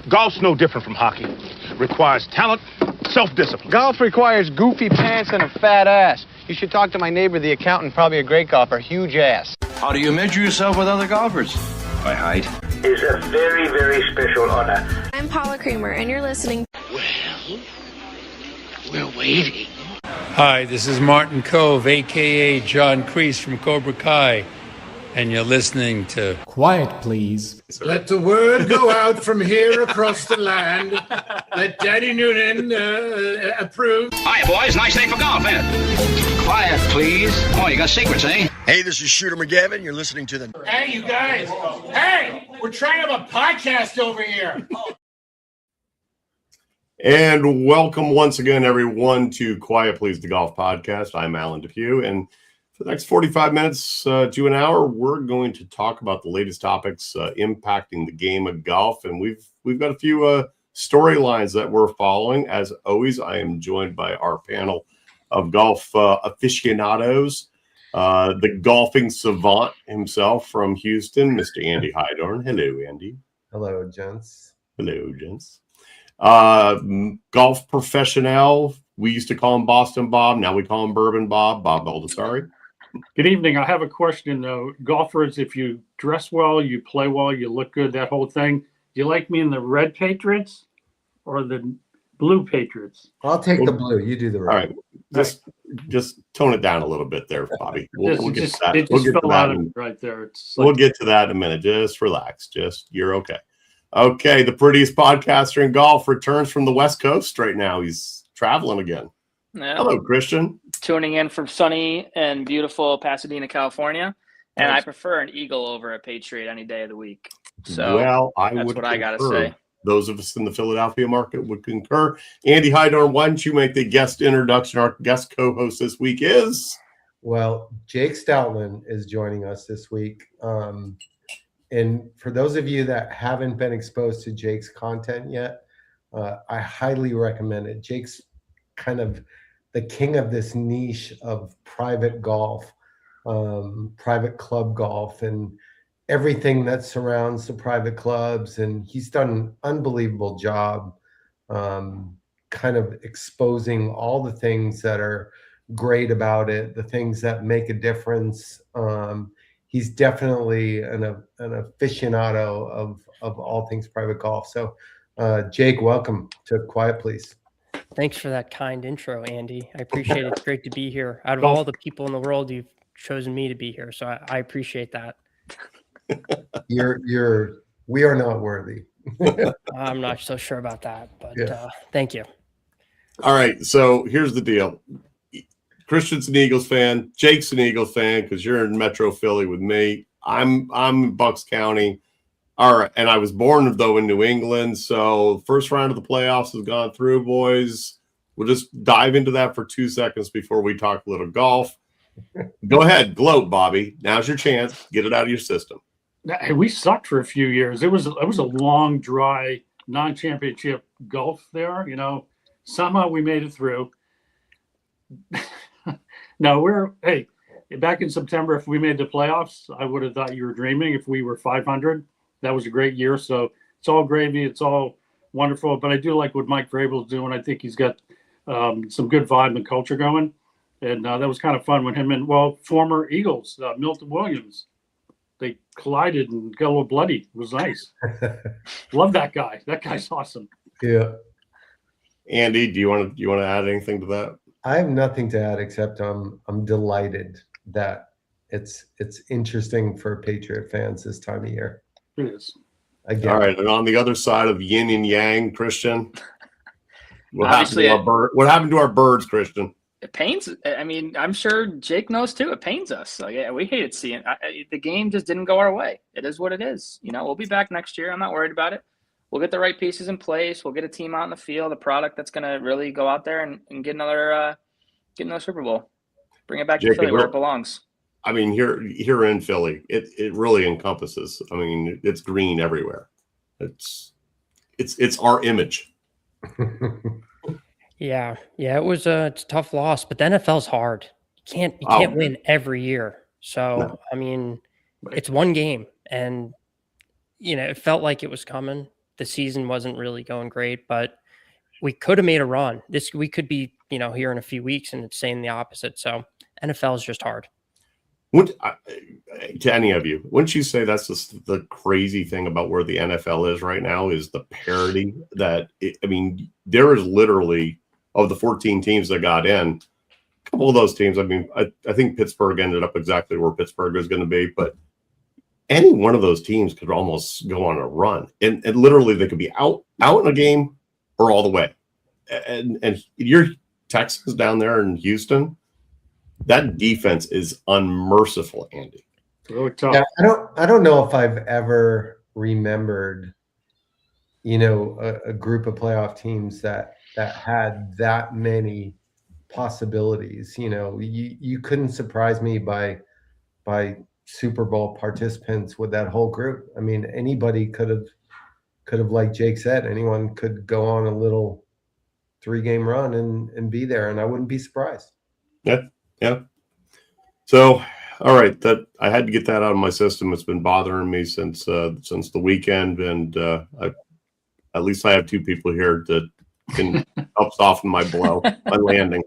Golf's no different from hockey. Requires talent, self-discipline. Golf requires goofy pants and a fat ass. You should talk to my neighbor, the accountant, probably a great golfer, huge ass. How do you measure yourself with other golfers? By height. Is a very, very special honor. I'm Paula Creamer, and you're listening. Well, we're waiting. Hi, this is Martin Cove, a.k.a. John Kreese from Cobra Kai, and you're listening to Quiet Please. Let the word go out from here across the land. Let Daddy Noonan approve. Hi, boys. Nice day for golf, ain't it? Quiet, please. Oh, you got secrets, eh? Hey, this is Shooter McGavin. You're listening to the... Hey, you guys. Hey, we're trying to have a podcast over here. And welcome once again, everyone, to Quiet Please, the Golf Podcast. I'm Alan DePew, and for the next 45 minutes to an hour, we're going to talk about the latest topics impacting the game of golf, and we've got a few storylines that we're following. As always, I am joined by our panel of golf aficionados, the golfing savant himself from Houston, Mr. Andy Hydorn. Hello, Andy. Hello, gents. Hello, gents. Golf professional. We used to call him Boston Bob. Now we call him Bourbon Bob. Bob Baldessari. Good evening. I have a question, though. Golfers, if you dress well, you play well, you look good, that whole thing. Do you like me in the red Patriots or the blue Patriots? I'll take the blue. You do the red. All right. Just tone it down a little bit there, Bobby. We'll get to that. It just fell out of right there. It's we'll get to that in a minute. Just relax. You're okay. Okay, the prettiest podcaster in golf returns from the West Coast right now. He's traveling again. Yeah. Hello, Christian. Tuning in from sunny and beautiful Pasadena, California. And I prefer an Eagle over a Patriot any day of the week. So that's what I got to say. Those of us in the Philadelphia market would concur. Andy Hydorn, why don't you make the guest introduction? Our guest co-host this week is? Well, Jake Stoutland is joining us this week. And for those of you that haven't been exposed to Jake's content yet, I highly recommend it. Jake's kind of the king of this niche of private golf, private club golf, and everything that surrounds the private clubs. And he's done an unbelievable job kind of exposing all the things that are great about it, the things that make a difference. He's definitely an aficionado of all things private golf. So, Jake, welcome to Quiet Please. Thanks for that kind intro, Andy. I appreciate it. It's great to be here. Out of all the people in the world, you've chosen me to be here, so I appreciate that. We are not worthy. I'm not so sure about that, but thank you. All right, so here's the deal. Christian's an Eagles fan. Jake's an Eagles fan because you're in Metro Philly with me. I'm in Bucks County. All right, and I was born, though, in New England. So first round of the playoffs has gone through, boys. We'll just dive into that for 2 seconds before we talk a little golf. Go ahead, gloat, Bobby. Now's your chance. Get it out of your system. Hey, we sucked for a few years. It was a long, dry, non-championship golf there. Somehow we made it through. No, back in September, if we made the playoffs, I would have thought you were dreaming. If we were 500, that was a great year. So it's all gravy. It's all wonderful. But I do like what Mike Vrabel's doing. I think he's got some good vibe and culture going. And that was kind of fun when him and, former Eagles, Milton Williams, they collided and got a little bloody. It was nice. Love that guy. That guy's awesome. Yeah. Andy, do you want to add anything to that? I have nothing to add except I'm delighted that it's interesting for Patriot fans this time of year. It is. Again. All right, and on the other side of yin and yang, Christian, what happened to our birds, Christian? It pains. I mean, I'm sure Jake knows too. It pains us. We hated seeing the game just didn't go our way. It is what it is. We'll be back next year. I'm not worried about it. We'll get the right pieces in place. We'll get a team out in the field, a product that's going to really go out there and get another Super Bowl. Bring it back to Philly where it belongs. I mean, here in Philly, it really encompasses. I mean, it's green everywhere. It's our image. Yeah, it's a tough loss, but the NFL's hard. You can't win every year. So no. I mean, it's one game, and it felt like it was coming. the season wasn't really going great, but we could have made a run. We could be, here in a few weeks and it's saying the opposite. So NFL is just hard. To any of you, wouldn't you say that's just the crazy thing about where the NFL is right now is the parity that there is literally, of the 14 teams that got in, a couple of those teams, I think Pittsburgh ended up exactly where Pittsburgh is going to be, but any one of those teams could almost go on a run, and literally they could be out in a game or all the way. And your Texas down there in Houston, that defense is unmerciful, Andy. Really tough. Yeah, I don't know if I've ever remembered, a group of playoff teams that had that many possibilities. You couldn't surprise me by Super Bowl participants with that whole group. I mean, anybody could have, like Jake said, anyone could go on a little 3-game run and be there, and I wouldn't be surprised. Yeah. So, all right, that I had to get that out of my system. It's been bothering me since the weekend, and at least I have 2 people here that can help soften my blow on landing.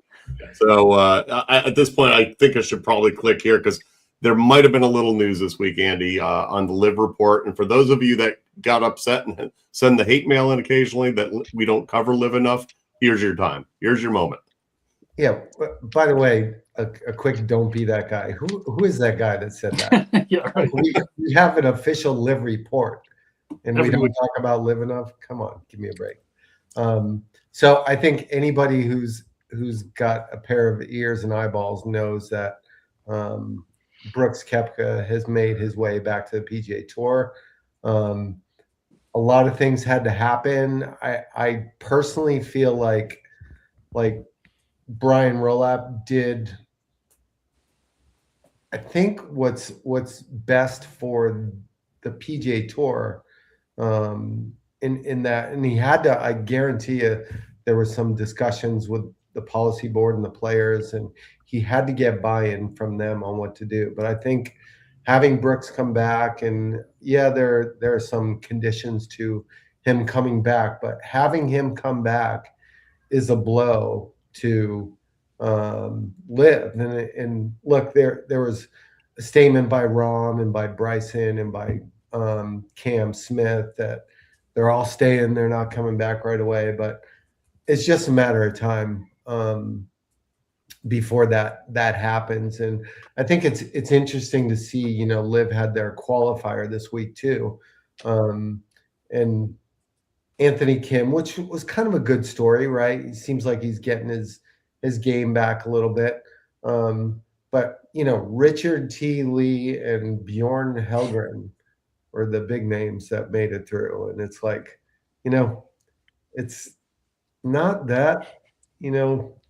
So at this point, I think I should probably click here because there might have been a little news this week, Andy, on the LIV report. And for those of you that got upset and send the hate mail in occasionally that we don't cover LIV enough, here's your time. Here's your moment. Yeah. By the way, a quick don't be that guy. Who is that guy that said that? Yeah, right. We have an official LIV report, and we don't talk about LIV enough. Come on, give me a break. So I think anybody who's got a pair of ears and eyeballs knows that Brooks Koepka has made his way back to the PGA Tour. A lot of things had to happen. I personally feel like Brian Rolap did, I think, what's best for the PGA Tour in that, and he had to, I guarantee you, there were some discussions with the policy board and the players, and he had to get buy-in from them on what to do. But I think having Brooks come back, and there are some conditions to him coming back, but having him come back is a blow to LIV. And look, there was a statement by Rahm and by Bryson and by Cam Smith that they're all staying, they're not coming back right away, but it's just a matter of time before that happens. And I think it's interesting to see, LIV had their qualifier this week too, and Anthony Kim, which was kind of a good story, right? He seems like he's getting his game back a little bit. But Richard T. Lee and Bjorn Helgren were the big names that made it through, and it's like, it's not that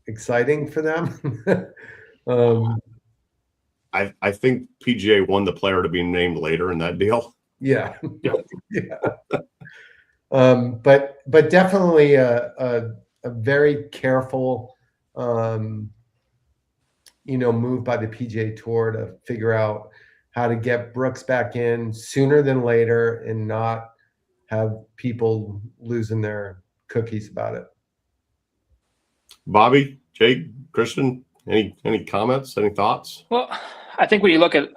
exciting for them. I think PGA won the player to be named later in that deal. Yeah. But definitely a very careful move by the PGA Tour to figure out how to get Brooks back in sooner than later and not have people losing their cookies about it. Bobby, Jake, Christian, any comments, any thoughts? Well, I think when you look at,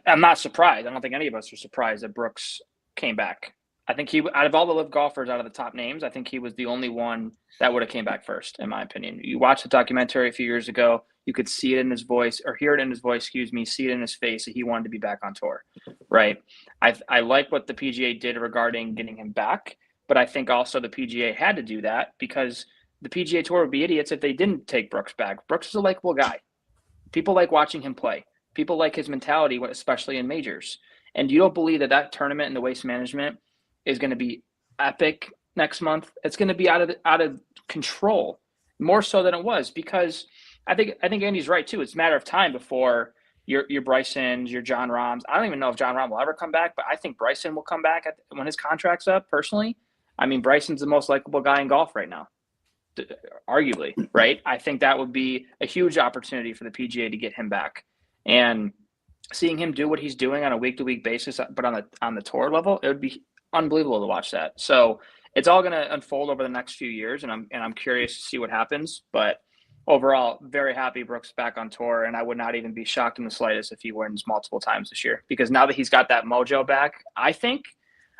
I'm not surprised. I don't think any of us are surprised that Brooks came back. I think out of all the LIV golfers, out of the top names, I think he was the only one that would have came back first, in my opinion. You watched the documentary a few years ago, you could see it in his voice, or hear it in his voice, see it in his face, that he wanted to be back on tour, right? I like what the PGA did regarding getting him back, but I think also the PGA had to do that because the PGA Tour would be idiots if they didn't take Brooks back. Brooks is a likable guy. People like watching him play. People like his mentality, especially in majors. And you don't believe that tournament and the Waste Management is going to be epic next month? It's going to be out of control, more so than it was, because I think Andy's right too. It's a matter of time before your Brysons, your John Rahms. I don't even know if John Rahm will ever come back, but I think Bryson will come back when his contract's up. Personally, I mean, Bryson's the most likable guy in golf right now, arguably, right? I think that would be a huge opportunity for the PGA to get him back, and seeing him do what he's doing on a week-to-week basis, but on the tour level, it would be unbelievable to watch that. So it's all going to unfold over the next few years, and I'm curious to see what happens. But overall, very happy Brooks back on tour, and I would not even be shocked in the slightest if he wins multiple times this year, because now that he's got that mojo back, I think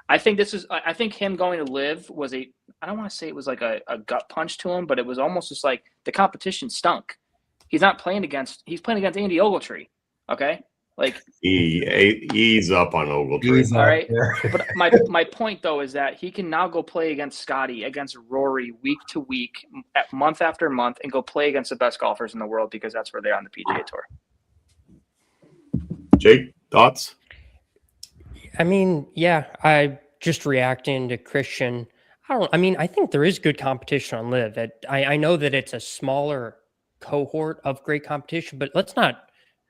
him going to LIV was I don't want to say it was like a gut punch to him, but it was almost just like the competition stunk. He's playing against Andy Ogletree. Okay. Like he's up on Ogletree. All right. But my point though is that he can now go play against Scotty, against Rory week to week, month after month, and go play against the best golfers in the world, because that's where they are on the PGA Tour. Jake, thoughts? I mean, yeah, I just reacting to Christian. I think there is good competition on LIV. I know that it's a smaller cohort of great competition, but let's not.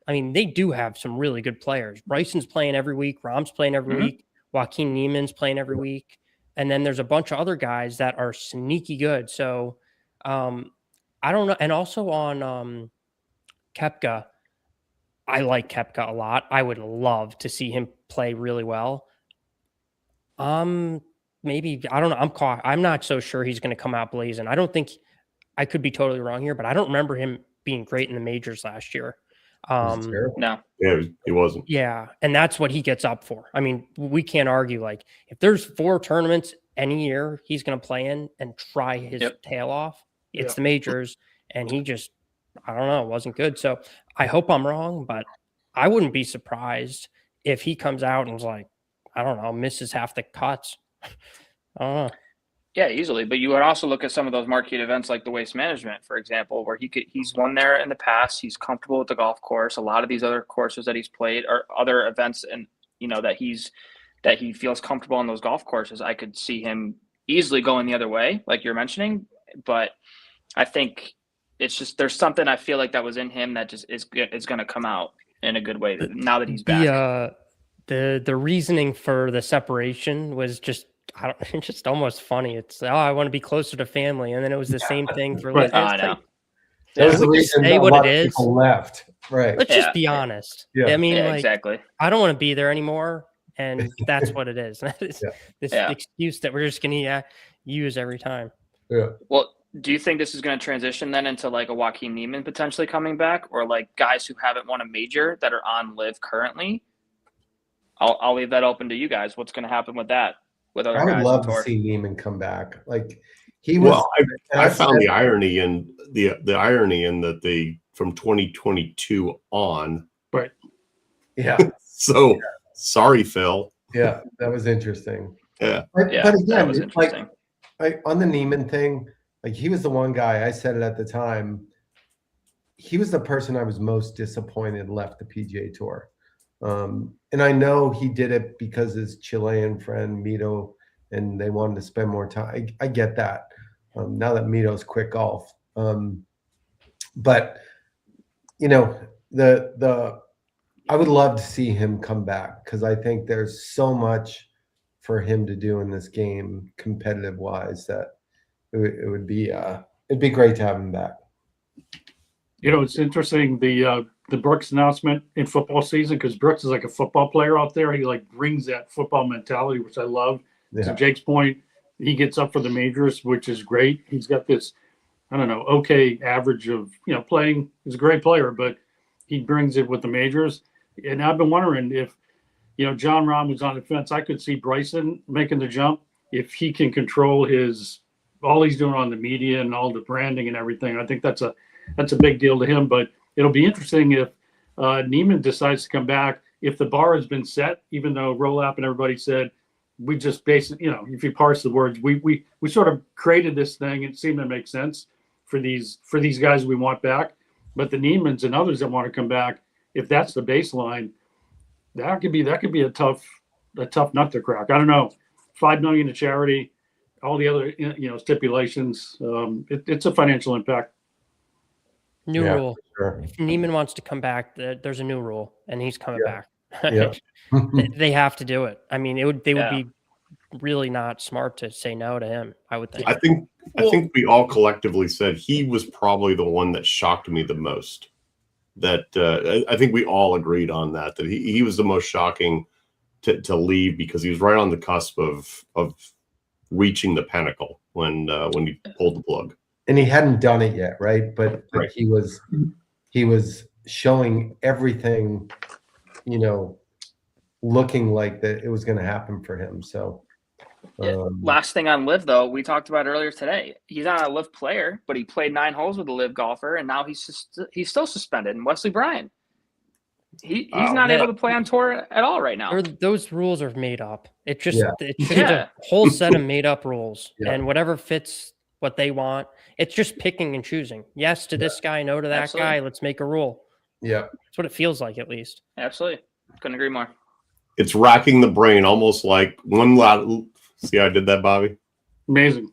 I mean, they do have some really good players. Bryson's playing every week. Rahm's playing every week. Joaquin Niemann's playing every week. And then there's a bunch of other guys that are sneaky good. So I don't know. And also on Koepka, I like Koepka a lot. I would love to see him play really well. Maybe, I don't know. I'm not so sure he's going to come out blazing. I don't think, I could be totally wrong here, but I don't remember him being great in the majors last year. No. Yeah, he wasn't. Yeah, and that's what he gets up for. I mean, we can't argue. Like, if there's 4 tournaments any year he's going to play in and try his tail off, it's the majors, and he just, I don't know, wasn't good. So I hope I'm wrong, but I wouldn't be surprised if he comes out and was like, I don't know, misses half the cuts. I don't know. Yeah, easily. But you would also look at some of those marquee events like the Waste Management, for example, where he's won there in the past. He's comfortable with the golf course. A lot of these other courses that he's played or other events, and that he feels comfortable on those golf courses. I could see him easily going the other way, like you're mentioning. But I think it's just there's something I feel like that was in him that just is going to come out in a good way now that he's back. The reasoning for the separation was just. It's just almost funny. It's I want to be closer to family, and then it was the same thing for. Right. I know. There's the reason say what it is. Left. Right. Let's just be honest. Yeah. I mean, exactly. I don't want to be there anymore, and that's what it is. This excuse that we're just going to use every time. Yeah. Well, do you think this is going to transition then into like a Joaquin Niemann potentially coming back, or like guys who haven't won a major that are on LIV currently? I'll leave that open to you guys. What's going to happen with that? I would love to see Niemann come back. Like he was. Well, I found the irony in the irony in that they from 2022 on. Right. Yeah. So sorry, Phil. Yeah, that was interesting. Yeah. But again, that was interesting. Like on the Niemann thing, like he was the one guy. I said it at the time. He was the person I was most disappointed left the PGA Tour. And I know he did it because his Chilean friend Mito, and they wanted to spend more time. I get that. Now that Mito's quit golf, but I would love to see him come back, because I think there's so much for him to do in this game, competitive wise, that it would be it'd be great to have him back. It's interesting the Brooks announcement in football season, because Brooks is like a football player out there. He like brings that football mentality, which I love. Yeah. To Jake's point, he gets up for the majors, which is great. He's got this, I don't know, okay average of playing. He's a great player, but he brings it with the majors. And I've been wondering if John Rahm was on the fence. I could see Bryson making the jump if he can control all he's doing on the media and all the branding and everything. I think that's a big deal to him. But it'll be interesting if Niemann decides to come back, if the bar has been set, even though Rolap and everybody said, we just basically, if you parse the words, we sort of created this thing. It seemed to make sense for these guys we want back. But the Niemanns and others that want to come back, if that's the baseline, that could be a tough nut to crack. I don't know, $5 million to charity, all the other stipulations. It's a financial impact. New rule. Sure. If Niemann wants to come back, there's a new rule, and he's coming back. Yeah. They have to do it. I mean, would be really not smart to say no to him, I would think. I think we all collectively said he was probably the one that shocked me the most. That I think we all agreed on that he was the most shocking to leave because he was right on the cusp of reaching the pinnacle when he pulled the plug. And he hadn't done it yet, right? But Right. he was showing everything, looking like that it was going to happen for him. So last thing on LIV though, we talked about earlier today. He's not a LIV player, but he played 9 holes with a LIV golfer, and now he's still suspended. And Wesley Bryan, he's not able to play on tour at all right now. Those rules are made up. It's just a whole set of made up rules, and whatever fits what they want. It's just picking and choosing. Yes to this guy, no to that guy. Let's make a rule. Yeah, that's what it feels like, at least. Absolutely, couldn't agree more. It's racking the brain, almost like one lot. See how I did that, Bobby? Amazing.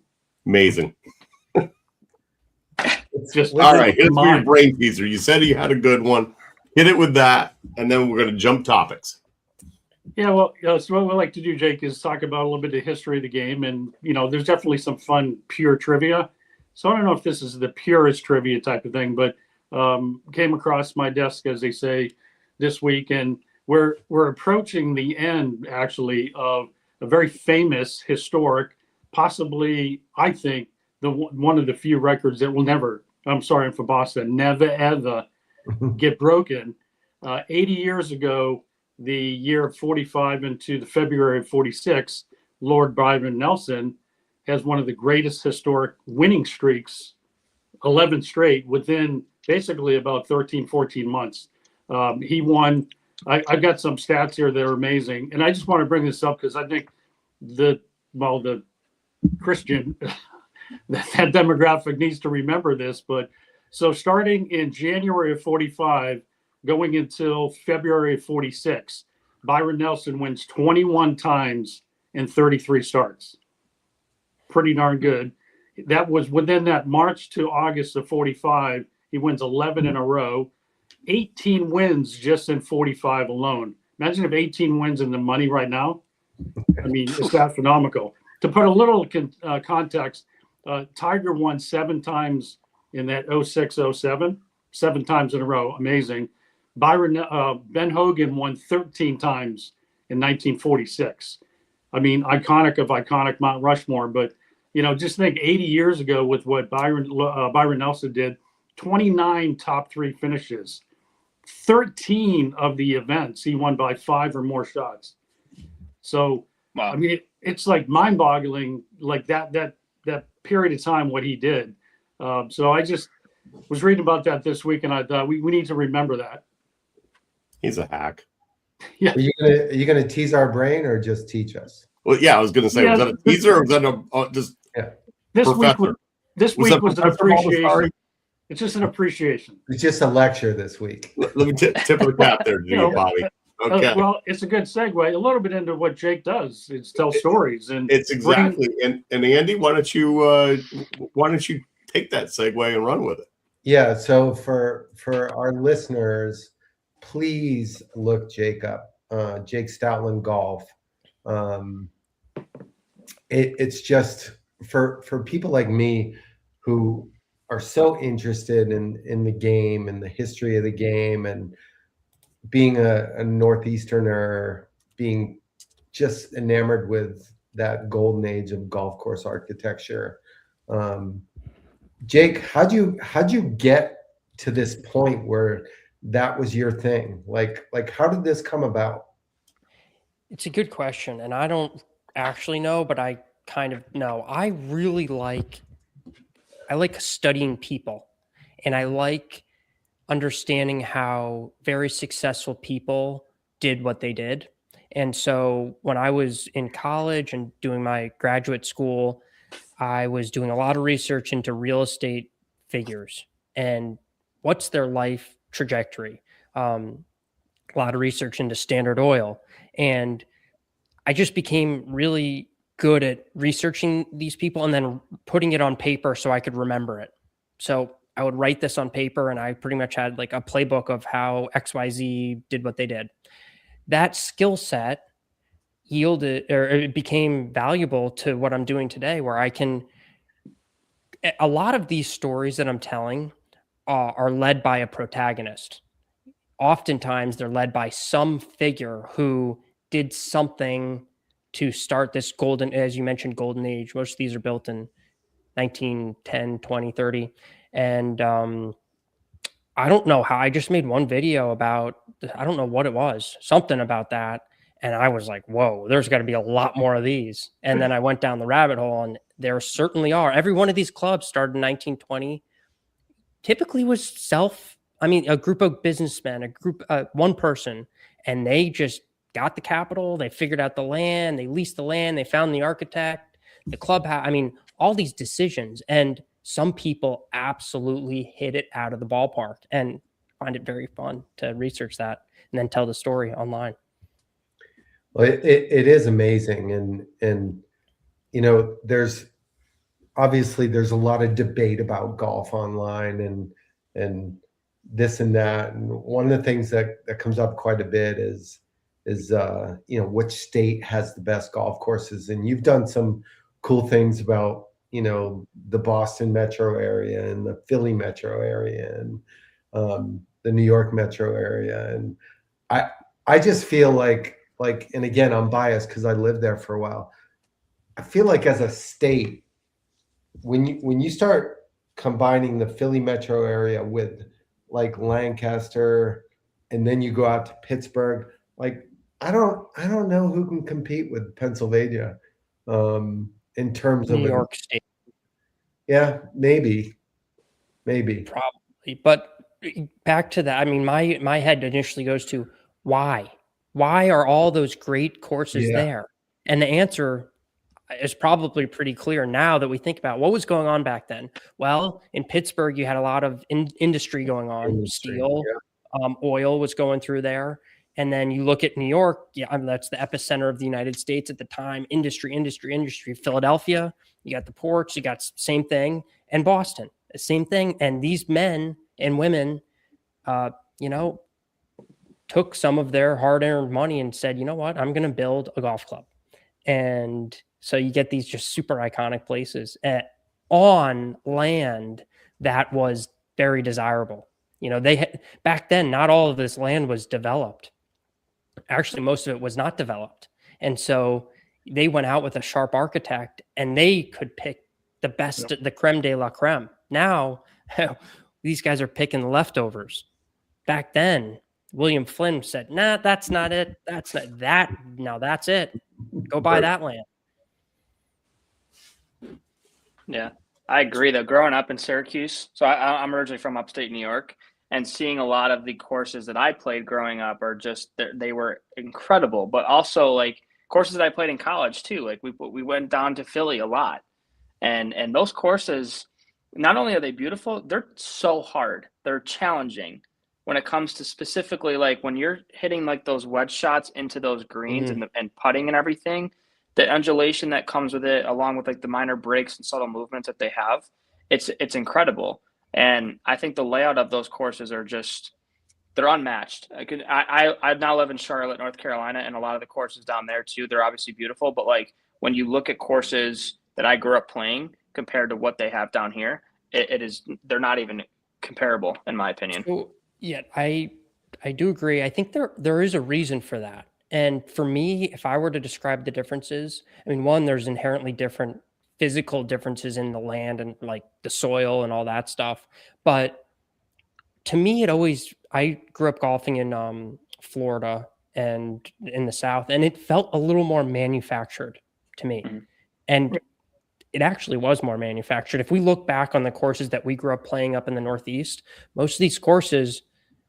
It's just all right. Here's your brain teaser. You said he had a good one. Hit it with that, and then we're going to jump topics. Yeah, well, so what we like to do, Jake, is talk about a little bit of the history of the game, and there's definitely some fun pure trivia. So I don't know if this is the purest trivia type of thing, but came across my desk, as they say, this week, and we're approaching the end, actually, of a very famous, historic, possibly, I think, one of the few records that will never, I'm sorry for Boston, never ever get broken. 80 years ago, the year of 45 into the February of 46, Lord Byron Nelson has one of the greatest historic winning streaks, 11 straight, within basically about 13, 14 months. He won. I've got some stats here that are amazing. And I just want to bring this up because I think the Christian, that demographic needs to remember this. But so starting in January of 45, going until February of 46, Byron Nelson wins 21 times in 33 starts. Pretty darn good. That was within that March to August of 45. He wins 11 in a row, 18 wins just in 45 alone. Imagine if 18 wins in the money right now. I mean, it's astronomical. To put a little context, Tiger won 7 times in that 06-07, 7 times in a row. Amazing. Ben Hogan won 13 times in 1946. I mean, iconic of iconic Mount Rushmore. But, just think 80 years ago with what Byron Nelson did, 29 top 3 finishes, 13 of the events he won by 5 or more shots. So, wow. I mean, it's like mind-boggling, like that period of time, what he did. So I just was reading about that this week, and I thought we need to remember that. He's a hack. Yeah. Are you gonna tease our brain or just teach us? Well, yeah, I was going to say, was that a teaser or was that just This professor? This week was an appreciation. It's just an appreciation. It's just a lecture this week. Let me tip of the cap there to you, Bobby. Okay. Well, it's a good segue a little bit into what Jake does. It's tell stories, and it's exactly. And Andy, why don't you take that segue and run with it? Yeah. So for our listeners, please look Jake up. Jake Stoutland Golf. It's just for people like me who are so interested in the game and the history of the game, and being a Northeasterner, being just enamored with that golden age of golf course architecture. Jake, how'd you get to this point where that was your thing? Like how did this come about? It's a good question, and I don't actually know, but I kind of know. I like studying people, and I like understanding how very successful people did what they did. And so when I was in college and doing my graduate school, I was doing a lot of research into real estate figures and what's their life trajectory. A lot of research into Standard Oil. And I just became really good at researching these people and then putting it on paper so I could remember it. So I would write this on paper, and I pretty much had like a playbook of how XYZ did what they did. That skill set yielded, or it became valuable to what I'm doing today, where I can, a lot of these stories that I'm telling are led by a protagonist. Oftentimes they're led by some figure who did something to start this golden, as you mentioned, golden age. Most of these are built in 1910, 20, 30. And I don't know how. I just made one video about, I don't know what it was, something about that. And I was like, whoa, there's got to be a lot more of these. And then I went down the rabbit hole, and there certainly are. Every one of these clubs started in 1920, typically was a group of businessmen, one person, and they just got the capital. They figured out the land, they leased the land, they found the architect, the clubhouse. I mean, all these decisions. And some people absolutely hit it out of the ballpark, and find it very fun to research that and then tell the story online. Well, it is amazing. And, you know, there's a lot of debate about golf online and this and that. And one of the things that comes up quite a bit is you know, which state has the best golf courses. And you've done some cool things about, you know, the Boston metro area and the Philly metro area and the New York metro area. And I just feel like, and again, I'm biased because I lived there for a while. I feel like as a state, when you start combining the Philly metro area with like Lancaster, and then you go out to Pittsburgh, like I don't know who can compete with Pennsylvania in terms of New York State. Yeah, maybe. Probably. But back to that, I mean, my head initially goes to why? Why are all those great courses there? And the answer is probably pretty clear now that we think about what was going on back then. Well, in Pittsburgh, you had a lot of industry going on. Steel, oil was going through there. And then you look at New York, that's the epicenter of the United States at the time. Industry. Philadelphia, you got the ports, you got same thing. And Boston, the same thing. And these men and women, you know, took some of their hard-earned money and said, you know what, I'm going to build a golf club. And so you get these just super iconic places on land that was very desirable. You know, back then, not all of this land was developed. Actually, most of it was not developed. And so they went out with a sharp architect, and they could pick the best, the creme de la creme. Now, these guys are picking the leftovers. Back then, William Flynn said, nah, that's not it. That's not that. No, that's it. Go buy that land. Yeah, I agree though. Growing up in Syracuse, so I'm originally from upstate New York, and seeing a lot of the courses that I played growing up are just, they were incredible, but also like courses that I played in college too. Like we went down to Philly a lot, and those courses, not only are they beautiful, they're so hard. They're challenging when it comes to specifically like when you're hitting like those wedge shots into those greens and putting and everything. The undulation that comes with it, along with like the minor breaks and subtle movements that they have, it's incredible. And I think the layout of those courses are just, they're unmatched. I now live in Charlotte, North Carolina, and a lot of the courses down there too, they're obviously beautiful. But like when you look at courses that I grew up playing compared to what they have down here, they're not even comparable in my opinion. So, yeah, I do agree. I think there is a reason for that. And for me, if I were to describe the differences, I mean, one, there's inherently different physical differences in the land and like the soil and all that stuff. But to me, I grew up golfing in Florida and in the South, and it felt a little more manufactured to me. And it actually was more manufactured. If we look back on the courses that we grew up playing up in the Northeast, most of these courses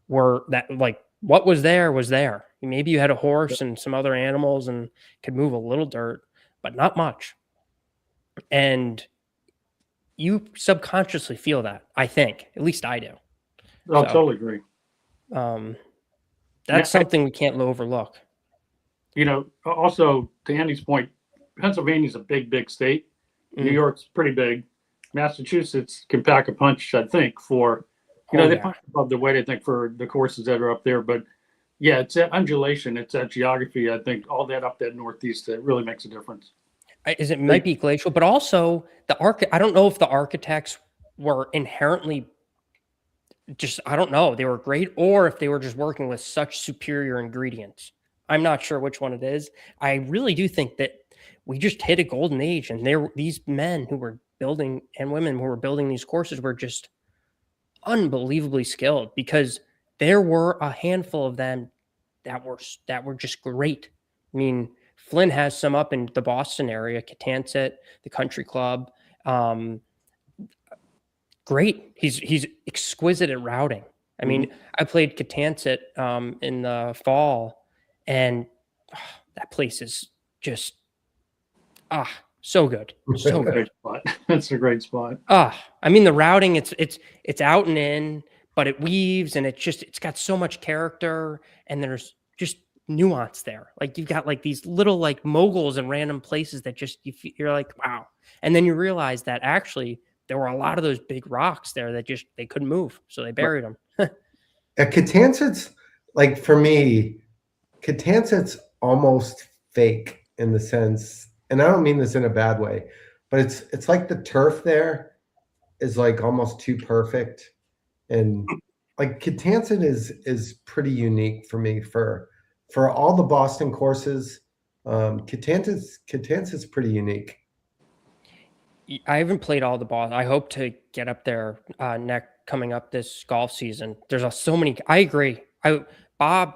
were that like what was there was there. Maybe you had a horse and some other animals and could move a little dirt, but not much. And you subconsciously feel that, I think. At least I do. I'll totally agree. That's something we can't overlook. You know, also to Andy's point, Pennsylvania's a big, big state. New York's pretty big. Massachusetts can pack a punch, I think, for, they punch above their weight, I think, for the courses that are up there. But yeah, it's that undulation, it's that geography. I think all that up that Northeast, that really makes a difference. It might be glacial, but also I don't know if the architects were inherently just, I don't know, they were great, or if they were just working with such superior ingredients. I'm not sure which one it is. I really do think that we just hit a golden age, and these men who were building and women who were building these courses were just unbelievably skilled, because there were a handful of them that were just great. I mean, Flynn has some up in the Boston area, Catanset, the Country Club. Great. He's exquisite at routing. I mean, I played Catanset in the fall, and that place is just so good. So good. That's a great spot. I mean, the routing, it's out and in, but it weaves, and it's got so much character, and there's just nuance there. Like, you've got like these little like moguls in random places that just you're like, wow. And then you realize that actually there were a lot of those big rocks there that just they couldn't move, so they buried them. Catanset's, like, for me, Catanset's almost fake in the sense, and I don't mean this in a bad way, but it's like the turf there is like almost too perfect, and like Catanset is pretty unique for me for all the Boston courses. Catanset's pretty unique. I haven't played all the balls. I hope to get up there coming up this golf season. There's so many. I agree. Bob,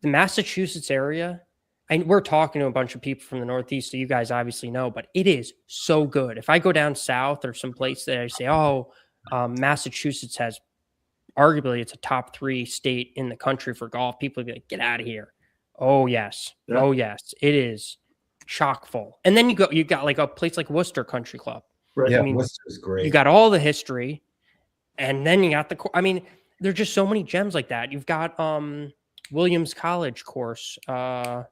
the Massachusetts area, we're talking to a bunch of people from the Northeast, so you guys obviously know, but it is so good. If I go down south or someplace that I say, Massachusetts has, arguably it's a top 3 state in the country for golf, people would be like, get out of here. Oh, yes. Yeah. Oh, yes. It is chock full. And then you got like a place like Worcester Country Club. Right. Yeah, Worcester's great. You got all the history, and then you got there's just so many gems like that. You've got Williams College course. Yeah.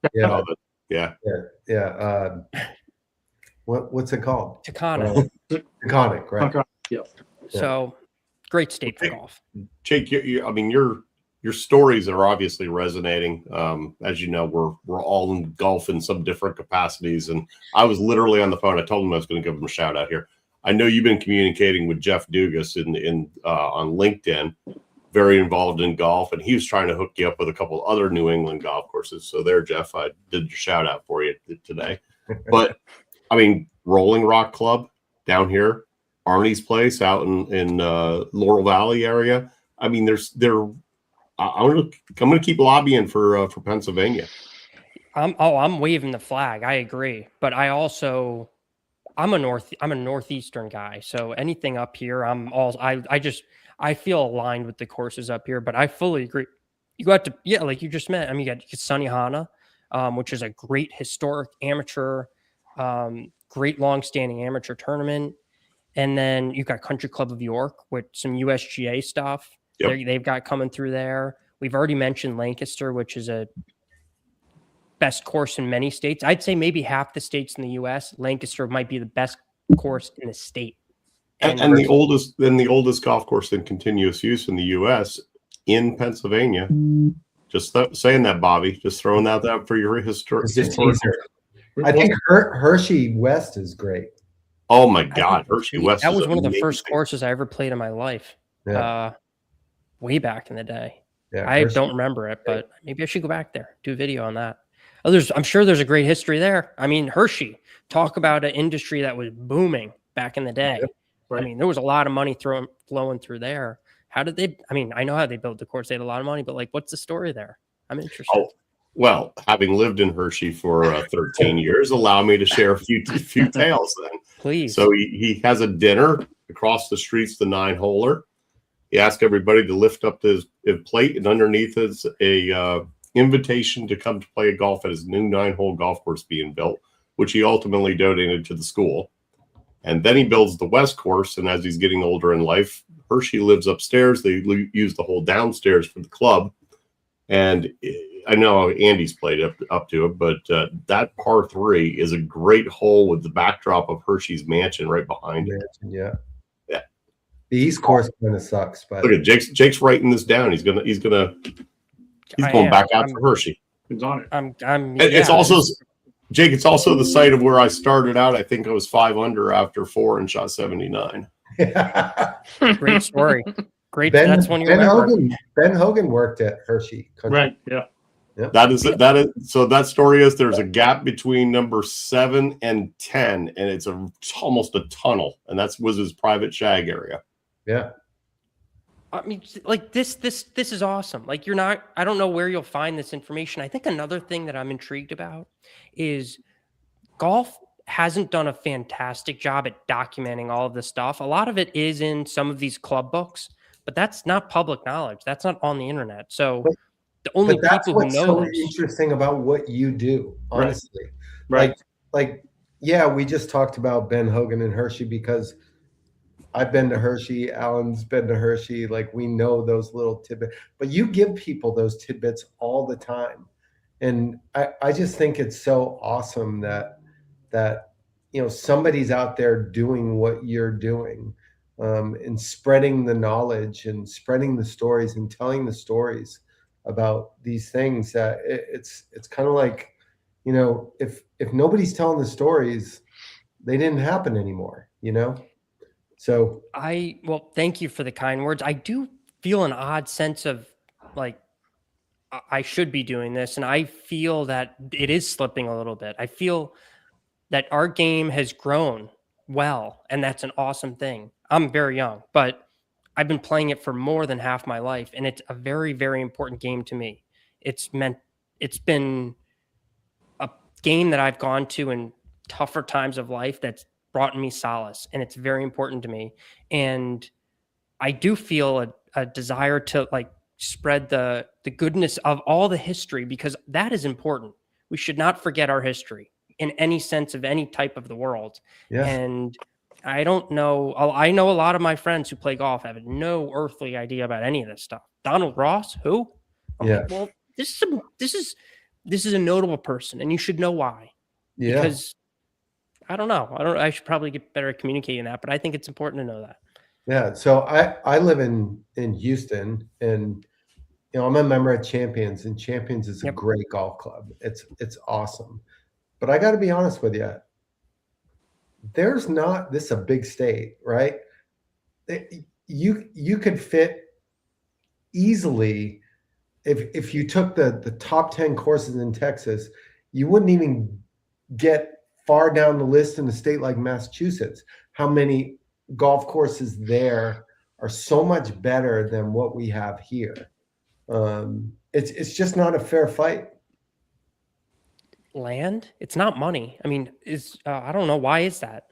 What's it called? Taconic. Taconic, right? Yeah. So great state for golf. Jake, your stories are obviously resonating. As you know, we're all in golf in some different capacities, and I was literally on the phone. I told him I was going to give him a shout out here. I know you've been communicating with Jeff Dugas on LinkedIn, very involved in golf, and he was trying to hook you up with a couple other New England golf courses. So there, Jeff, I did your shout out for you today. But I mean, Rolling Rock Club down here, Arnie's place out in Laurel Valley area. I mean, I'm going to keep lobbying for Pennsylvania. I'm waving the flag. I agree, but I'm a northeastern guy, so anything up here, I feel aligned with the courses up here. But I fully agree. You got to like you just met. I mean, you got Sunnyhana, which is a great historic amateur, great long-standing amateur tournament, and then you've got Country Club of York with some USGA stuff. Yep. They've got coming through there. We've already mentioned Lancaster, which is a best course in many states. I'd say maybe half the states in the U.S. Lancaster might be the best course in the state, and the oldest golf course in continuous use in the U.S. in Pennsylvania. Just saying that, Bobby. Just throwing that out for your history. I think Hershey West is great. Oh my God, Hershey West! That was one of the first courses I ever played in my life. Yeah. Way back in the day. Yeah, I don't remember it, but maybe I should go back there, do a video on that. I'm sure there's a great history there. I mean, Hershey, talk about an industry that was booming back in the day. Yep. Right. I mean, there was a lot of money flowing through there. How did they? I mean, I know how they built the course. They had a lot of money, but like, what's the story there? I'm interested. Oh, well, having lived in Hershey for 13 years, allow me to share a few tales then. Please. So he has a dinner across the street's the 9-holer. He asked everybody to lift up his plate, and underneath is a invitation to come to play golf at his new 9-hole golf course being built, which he ultimately donated to the school. And then he builds the West course, and as he's getting older in life, Hershey lives upstairs. They use the whole downstairs for the club. And I know Andy's played up to it, but that par 3 is a great hole with the backdrop of Hershey's mansion right behind it. Yeah. The East course kind of sucks, but look at Jake's writing this down. He's going back out for Hershey. He's on it. It's also, Jake, it's also the site of where I started out. I think I was 5 under after 4 and shot 79. Great story. Great. Ben Hogan worked at Hershey Country. Right. Yeah. Yep. That is so that story is there's a gap between number 7 and 10, and it's almost a tunnel, and was his private shag area. Yeah. I mean, like this is awesome. Like I don't know where you'll find this information. I think another thing that I'm intrigued about is golf hasn't done a fantastic job at documenting all of this stuff. A lot of it is in some of these club books, but that's not public knowledge. That's not on the internet. So the only that's people who what's know so this. interesting about what you do, honestly. Right. Like, yeah, we just talked about Ben Hogan and Hershey because I've been to Hershey, Alan's been to Hershey. Like, we know those little tidbits, but you give people those tidbits all the time. And I just think it's so awesome that somebody's out there doing what you're doing, and spreading the knowledge and spreading the stories and telling the stories about these things. That it's kind of like, if nobody's telling the stories, they didn't happen anymore, So Well, thank you for the kind words. I do feel an odd sense of like, I should be doing this. And I feel that it is slipping a little bit. I feel that our game has grown well, and that's an awesome thing. I'm very young, but I've been playing it for more than half my life, and it's a very, very important game to me. It's been a game that I've gone to in tougher times of life that's brought me solace, and it's very important to me. And I do feel a desire to like spread the goodness of all the history, because that is important. We should not forget our history in any sense of any type of the world. Yeah. And I don't know. I know a lot of my friends who play golf have no earthly idea about any of this stuff. Donald Ross, who? Yeah. Well, this is a notable person, and you should know why. Yeah. Because I don't know. I should probably get better at communicating that, but I think it's important to know that. Yeah. So I live in Houston, and I'm a member of Champions, and Champions is a great golf club. It's awesome. But I got to be honest with you. This is a big state, right? You could fit easily if you took the top 10 courses in Texas, you wouldn't even get far down the list in a state like Massachusetts. How many golf courses there are so much better than what we have here? It's just not a fair fight. Land? It's not money. I mean, I don't know. Why is that?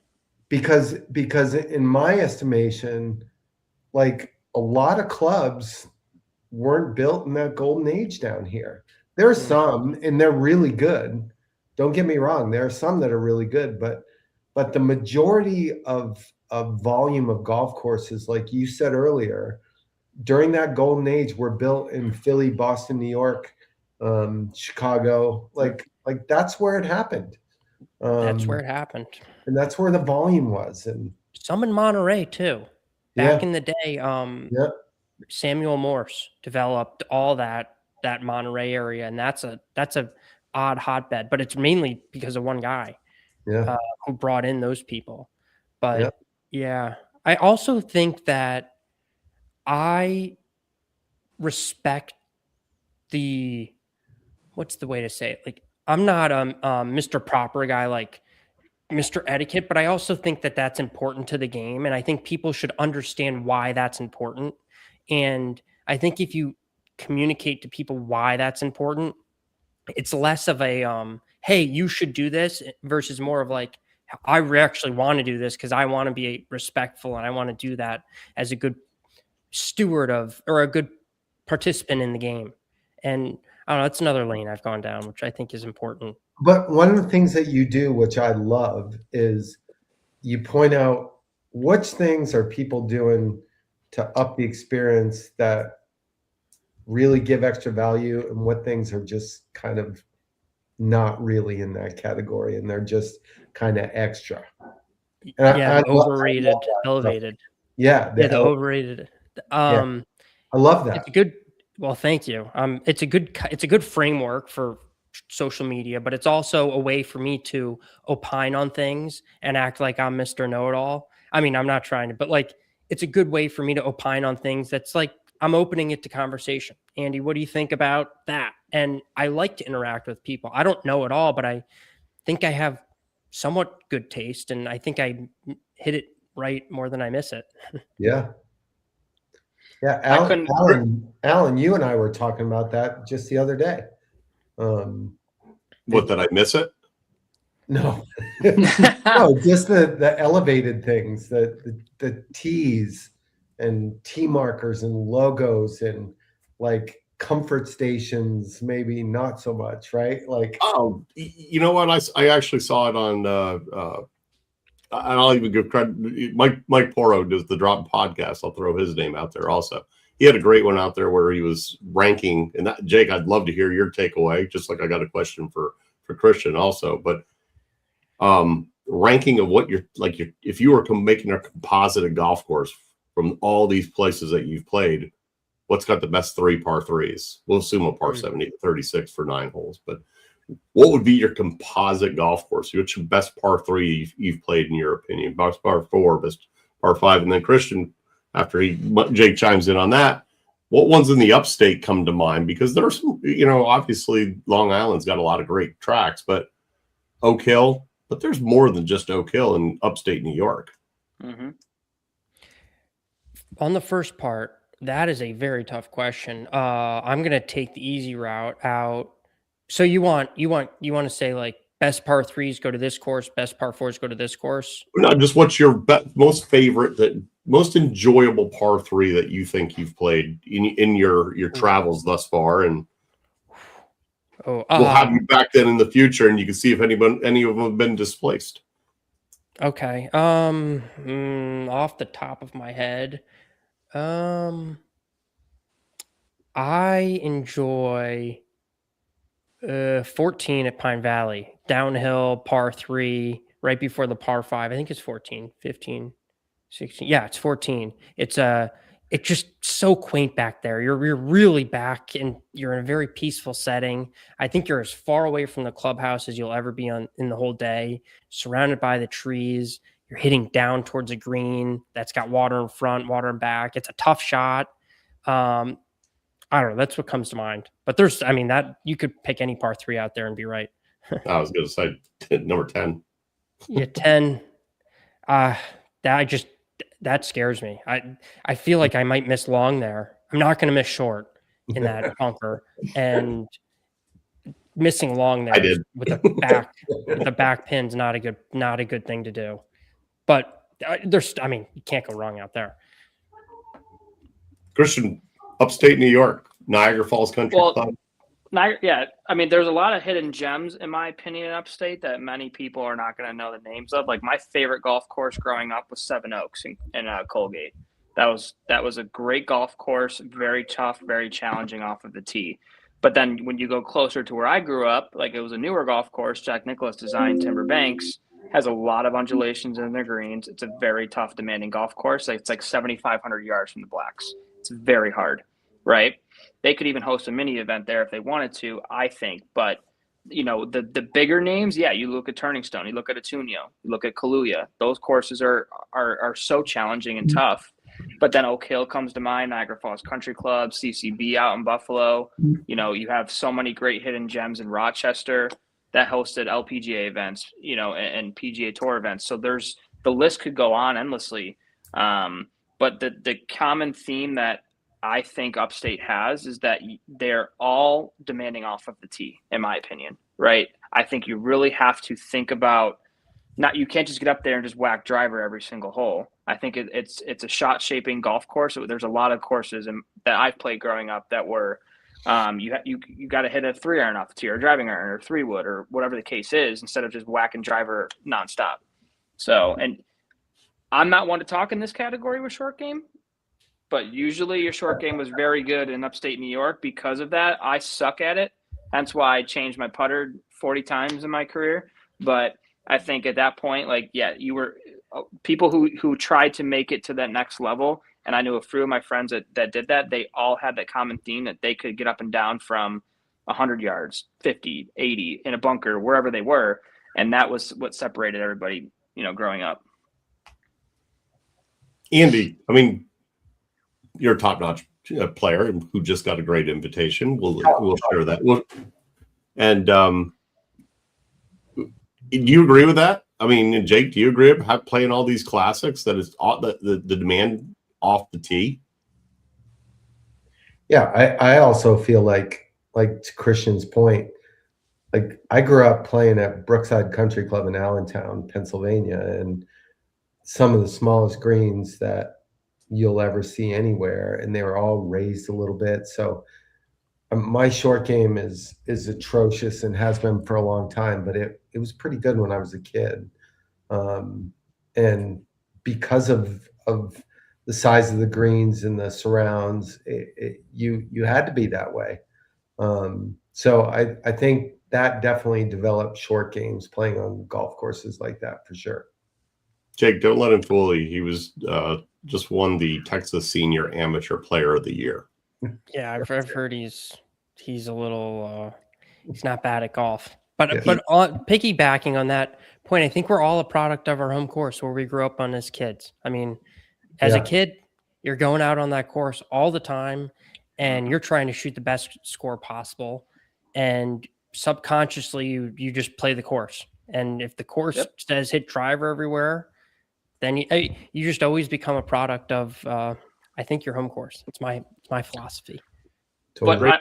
Because in my estimation, like a lot of clubs weren't built in that golden age down here. There are some, and they're really good. Don't get me wrong. There are some that are really good, but the majority of volume of golf courses, like you said earlier, during that golden age, were built in Philly, Boston, New York, Chicago. Like that's where it happened. That's where it happened. And that's where the volume was. And some in Monterey too. Back in the day, Samuel Morse developed all that Monterey area, and that's a odd hotbed, but it's mainly because of one guy who brought in those people. But I also think that I respect what's the way to say it? Like, I'm not a Mr. Proper guy like Mr. Etiquette, but I also think that that's important to the game. And I think people should understand why that's important. And I think if you communicate to people why that's important, it's less of a, hey, you should do this, versus more of like, I actually want to do this because I want to be respectful and I want to do that as a good steward or a good participant in the game. And I don't know, that's another lane I've gone down, which I think is important. But one of the things that you do, which I love, is you point out which things are people doing to up the experience that really give extra value, and what things are just kind of not really in that category, and they're just kind of extra. And overrated, elevated. Yeah, the overrated. I love that. It's a good. Well, thank you. It's a good framework for social media, but it's also a way for me to opine on things and act like I'm Mr. Know-it-all. I mean, I'm not trying to, but like, it's a good way for me to opine on things. That's like, I'm opening it to conversation. Andy, what do you think about that? And I like to interact with people. I don't know it all, but I think I have somewhat good taste, and I think I hit it right more than I miss it. Yeah. Yeah, Alan, you and I were talking about that just the other day. What, did I miss it? No, no, just the elevated things, the T's and T markers and logos and like comfort stations, maybe not so much, right? Like, oh, you know what? I actually saw it on. And I'll even give credit. Mike Porro does the Drop podcast. I'll throw his name out there also. He had a great one out there where he was ranking. And that, Jake, I'd love to hear your takeaway. Just like I got a question for Christian also, but ranking of what if you were making a composite of golf course from all these places that you've played, what's got the best 3 par 3s? We'll assume a par 70 to 36 for 9 holes, but what would be your composite golf course? What's your best par 3 you've played in your opinion? Best par 4, best par 5, and then Christian, after Jake chimes in on that, what ones in the upstate come to mind? Because there's some, obviously Long Island's got a lot of great tracks, but Oak Hill, but there's more than just Oak Hill in upstate New York. Mm-hmm. On the first part, that is a very tough question. I'm going to take the easy route out. So you want to say like best par 3s go to this course, best par 4s go to this course? No, just what's your most favorite, most enjoyable par 3 that you think you've played in your travels thus far, and we'll have you back then in the future, and you can see if any of them have been displaced. Okay. Off the top of my head, I enjoy 14 at Pine Valley, downhill par 3, right before the par 5. I think it's 14, 15, 16. Yeah, it's 14. It's just so quaint back there. You're really back, and you're in a very peaceful setting. I think you're as far away from the clubhouse as you'll ever be in the whole day, surrounded by the trees. You're hitting down towards a green that's got water in front, water in back. It's a tough shot. I don't know. That's what comes to mind. But that you could pick any par 3 out there and be right. I was going to say number 10. Yeah, 10. That scares me. I feel like I might miss long there. I'm not going to miss short in that bunker, and missing long there with the back pin's not a good thing to do. But you can't go wrong out there. Christian, upstate New York, Niagara Falls Country Club. Yeah, there's a lot of hidden gems, in my opinion, in upstate that many people are not going to know the names of. Like, my favorite golf course growing up was Seven Oaks in Colgate. That was a great golf course, very tough, very challenging off of the tee. But then when you go closer to where I grew up, like, it was a newer golf course, Jack Nicklaus designed, Timber Banks, has a lot of undulations in their greens. It's a very tough, demanding golf course. It's like 7,500 yards from the blacks. It's very hard, right? They could even host a mini event there if they wanted to, I think. But, the bigger names, yeah, you look at Turning Stone, you look at Atunio, you look at Kaluuya. Those courses are so challenging and tough. But then Oak Hill comes to mind, Niagara Falls Country Club, CCB out in Buffalo. You have so many great hidden gems in Rochester that hosted LPGA events, and PGA Tour events. So the list could go on endlessly. But the common theme that I think upstate has is that they're all demanding off of the tee, in my opinion, right? I think you really have to think about you can't just get up there and just whack driver every single hole. I think it's a shot shaping golf course. There's a lot of courses that I've played growing up that were you got to hit a 3-iron off the tee or a driving iron or 3-wood or whatever the case is, instead of just whacking driver nonstop. So, and I'm not one to talk in this category with short game, but usually your short game was very good in upstate New York. Because of that, I suck at it. Hence why I changed my putter 40 times in my career. But I think at that point, you were people who tried to make it to that next level. And I knew a few of my friends that did that. They all had that common theme that they could get up and down from 100 yards, 50, 80 in a bunker, wherever they were. And that was what separated everybody, growing up. Andy, you're a top-notch player who just got a great invitation. We'll share that. And do you agree with that? I mean, Jake, do you agree with playing all these classics that is the demand off the tee? Yeah, I also feel like to Christian's point, like I grew up playing at Brookside Country Club in Allentown, Pennsylvania, and some of the smallest greens that you'll ever see anywhere, and they were all raised a little bit. So my short game is atrocious and has been for a long time, but it was pretty good when I was a kid. And because of the size of the greens and the surrounds, you had to be that way. So I think that definitely developed short games playing on golf courses like that for sure. Jake, don't let him fool you. He was just won the Texas Senior Amateur Player of the Year. Yeah, I've heard he's a little he's not bad at golf. But piggybacking on that point, I think we're all a product of our home course where we grew up on as kids. I mean, as a kid, you're going out on that course all the time and you're trying to shoot the best score possible. And subconsciously, you just play the course. And if the course says hit driver everywhere, then you just always become a product of, I think, your home course. It's my philosophy. Totally. But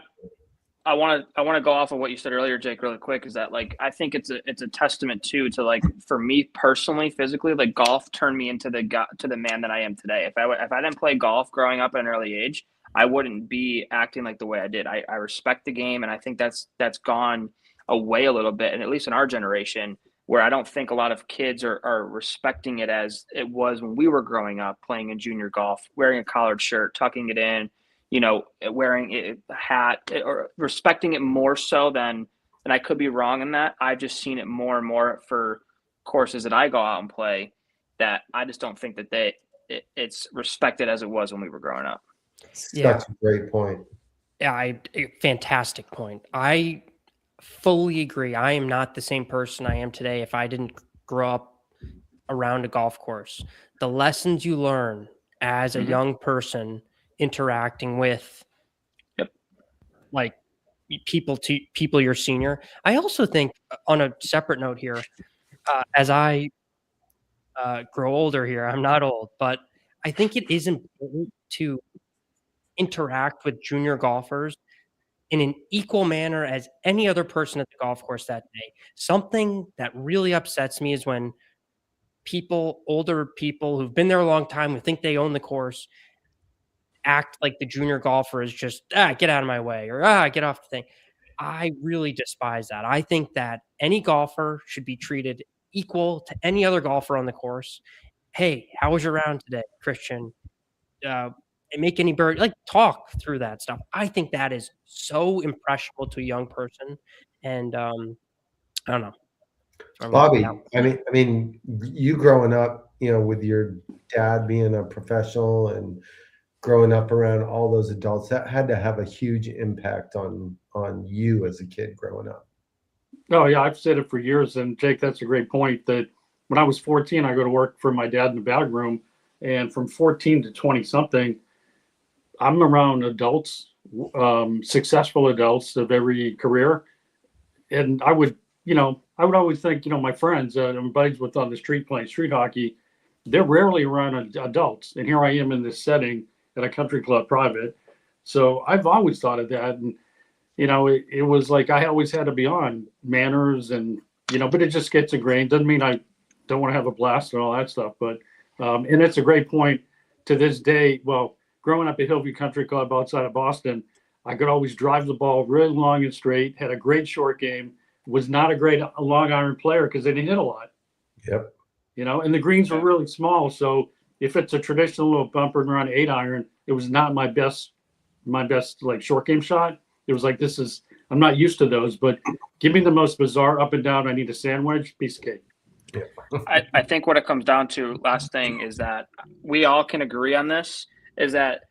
I want to go off of what you said earlier, Jake, really quick. Is that like I think it's a testament too to like for me personally, physically, like golf turned me into the man that I am today. If I didn't play golf growing up at an early age, I wouldn't be acting like the way I did. I respect the game, and I think that's gone away a little bit, and at least in our generation, where I don't think a lot of kids are respecting it as it was when we were growing up, playing in junior golf, wearing a collared shirt, tucking it in. Wearing a hat or respecting it more so than, and I could be wrong in that. I've just seen it more and more for courses that I go out and play that I just don't think that it's respected as it was when we were growing up. That's a great point. Yeah, fantastic point. I fully agree. I am not the same person I am today if I didn't grow up around a golf course. The lessons you learn as a young person interacting with like people your senior. I also think on a separate note here, as I grow older here, I'm not old, but I think it is important to interact with junior golfers in an equal manner as any other person at the golf course that day. Something that really upsets me is when older people who've been there a long time, who think they own the course, act like the junior golfer is just get out of my way or get off the thing. I really despise that. I think that any golfer should be treated equal to any other golfer on the course. Hey, how was your round today, Christian? Make any bird, like talk through that stuff. I think that is so impressionable to a young person. And I don't know. Bobby, I mean, you growing up, with your dad being a professional and growing up around all those adults, that had to have a huge impact on you as a kid growing up. Oh yeah, I've said it for years. And Jake, that's a great point. That when I was 14, I go to work for my dad in the bag room, and from 14 to 20 something, I'm around adults, successful adults of every career, and I would always think, my friends, I'm buddies with on the street playing street hockey, they're rarely around adults, and here I am in this setting at a country club private. So I've always thought of that. And, it was like I always had to be on manners and, but it just gets ingrained. Doesn't mean I don't want to have a blast and all that stuff. But, and it's a great point to this day. Well, growing up at Hillview Country Club outside of Boston, I could always drive the ball really long and straight, had a great short game, was not a great long iron player because they didn't hit a lot. Yep. And the greens were really small. So if it's a traditional little bumper around 8 iron, it was not my best like short game shot. It was like, I'm not used to those, but give me the most bizarre up and down. I need a sandwich, piece of cake. Yeah. I think what it comes down to, last thing, is that we all can agree on this, is that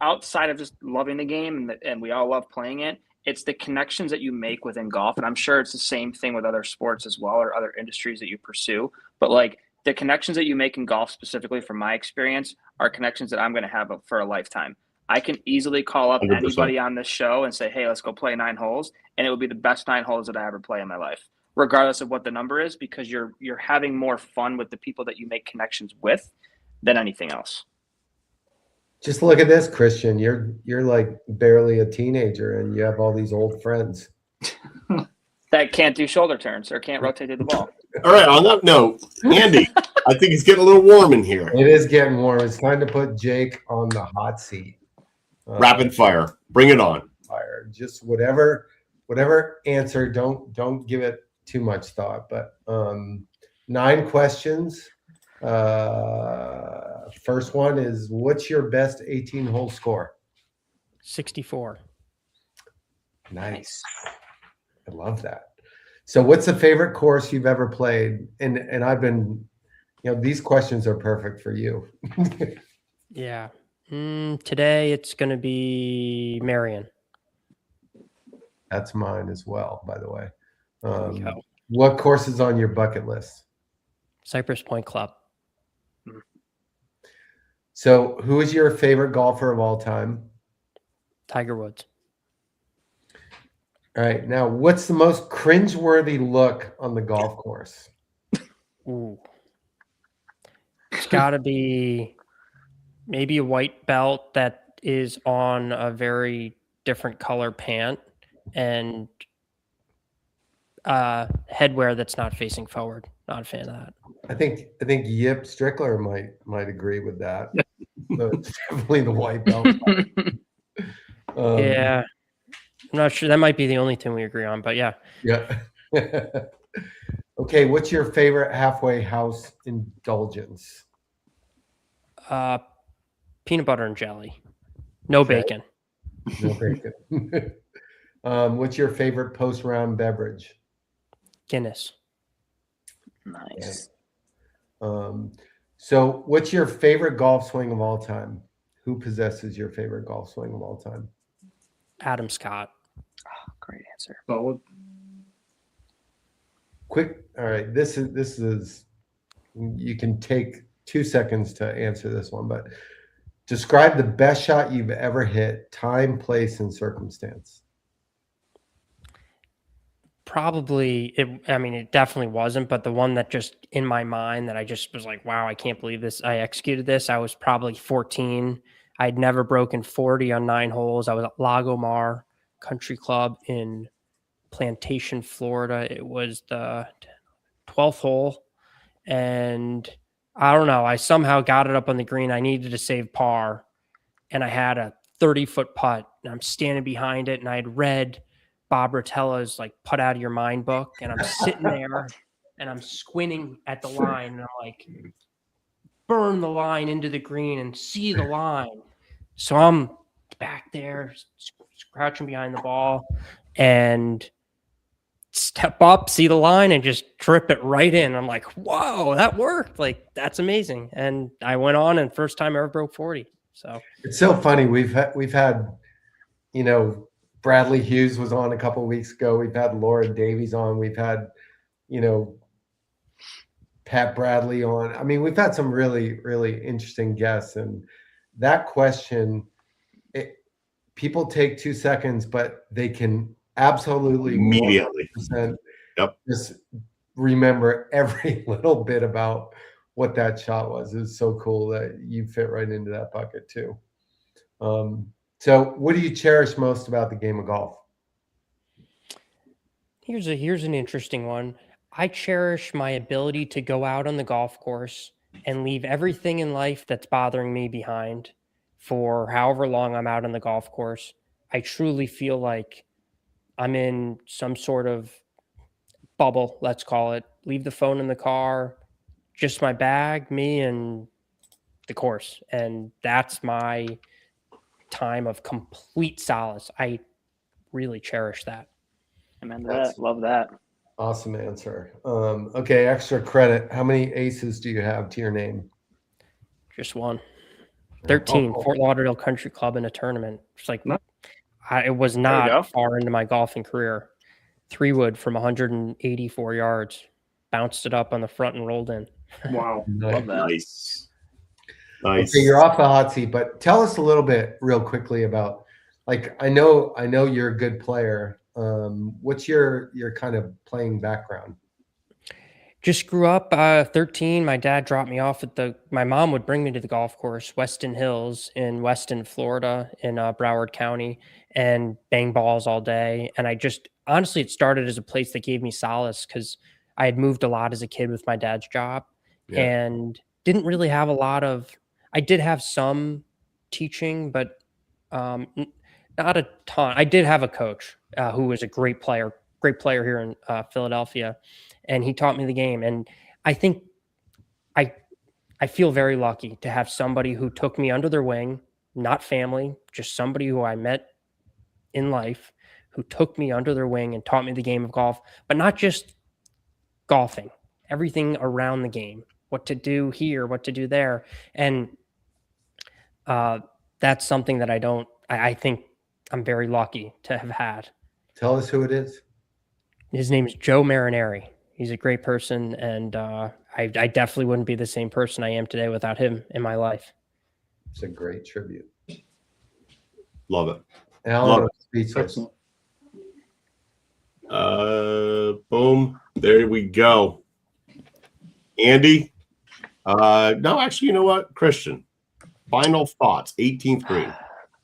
outside of just loving the game and we all love playing it, it's the connections that you make within golf. And I'm sure it's the same thing with other sports as well, or other industries that you pursue. But like the connections that you make in golf, specifically from my experience, are connections that I'm going to have for a lifetime. I can easily call up 100%. anybody on this show and say, hey, let's go play 9 holes. And it will be the best 9 holes that I ever play in my life, regardless of what the number is, because you're having more fun with the people that you make connections with than anything else. Just look at this, Christian. You're like barely a teenager and you have all these old friends. That can't do shoulder turns or can't rotate through the ball. All right, on that note, Andy, I think it's getting a little warm in here. It is getting warm. It's time to put Jake on the hot seat. Rapid fire. Bring it on. Fire. Just whatever answer. Don't give it too much thought. But 9 questions. First one is, what's your best 18-hole score? 64. Nice. I love that. So what's the favorite course you've ever played? And I've been, these questions are perfect for you. Yeah. Today it's going to be Marion. That's mine as well, by the way. There we go. What course is on your bucket list? Cypress Point Club. So who is your favorite golfer of all time? Tiger Woods. All right. Now, what's the most cringeworthy look on the golf course? Ooh. It's got to be maybe a white belt that is on a very different color pant and headwear that's not facing forward. Not a fan of that. I think Yip Strickler might agree with that. So it's definitely the white belt. Yeah. I'm not sure. That might be the only thing we agree on, but yeah. Yeah. Okay. What's your favorite halfway house indulgence? Peanut butter and jelly. No bacon. No bacon. What's your favorite post-round beverage? Guinness. Nice. So what's your favorite golf swing of all time? Who possesses your favorite golf swing of all time? Adam Scott. Oh, great answer. Solid. Quick. All right. This is you can take 2 seconds to answer this one, but describe the best shot you've ever hit, time, place, and circumstance. Probably, it definitely wasn't, but the one that just in my mind that I just was like, wow, I can't believe this. I executed this. I was probably 14. I'd never broken 40 on 9 holes. I was at Lagomar Country Club in Plantation, Florida. It was the 12th hole. And I don't know. I somehow got it up on the green. I needed to save par. And I had a 30-foot putt. And I'm standing behind it. And I had read Bob Rotella's like Putt Out of Your Mind book. And I'm sitting there and I'm squinting at the line. And I'm like, burn the line into the green and see the line. So I'm back there crouching behind the ball and step up, see the line, and just drip it right in. I'm like, whoa, that worked. Like, that's amazing. And I went on, and first time I ever broke 40. So it's so funny. We've had, Bradley Hughes was on a couple of weeks ago. We've had Laura Davies on. We've had, Pat Bradley on. I mean, we've had some really, really interesting guests. And that question, people take 2 seconds, but they can absolutely Immediately. Just remember every little bit about what that shot was. It's so cool that you fit right into that bucket too. So what do you cherish most about the game of golf? Here's an interesting one. I cherish my ability to go out on the golf course and leave everything in life that's bothering me behind for however long I'm out on the golf course. I truly feel like I'm in some sort of bubble, let's call it. Leave the phone in the car, just my bag, me, and the course. And that's my time of complete solace. I really cherish that. Amen to that. Love that. Awesome answer. Okay, extra credit. How many aces do you have to your name? Just one. 13, Fort Lauderdale Country Club in a tournament. It's like, it was not far into my golfing career. 3-wood from 184 yards. Bounced it up on the front and rolled in. Wow. Love that. Nice. Nice. Okay, you're off the hot seat, but tell us a little bit real quickly about, like, I know you're a good player. What's your kind of playing background? Just grew up 13. My dad dropped me off my mom would bring me to the golf course, Weston Hills in Weston, Florida, in Broward County, and bang balls all day. And honestly, it started as a place that gave me solace because I had moved a lot as a kid with my dad's job and didn't really have I did have some teaching, but not a ton. I did have a coach who was a great player here in Philadelphia, and he taught me the game. And I think I feel very lucky to have somebody who took me under their wing, not family, just somebody who I met in life, who took me under their wing and taught me the game of golf, but not just golfing, everything around the game, what to do here, what to do there. And that's something that I think I'm very lucky to have had. Tell us who it is. His name is Joe Marineri. He's a great person, and I definitely wouldn't be the same person I am today without him in my life. It's a great tribute. Love it. Alan, speechless. Boom. There we go. Andy. No, actually, you know what? Christian. Final thoughts. 18th green.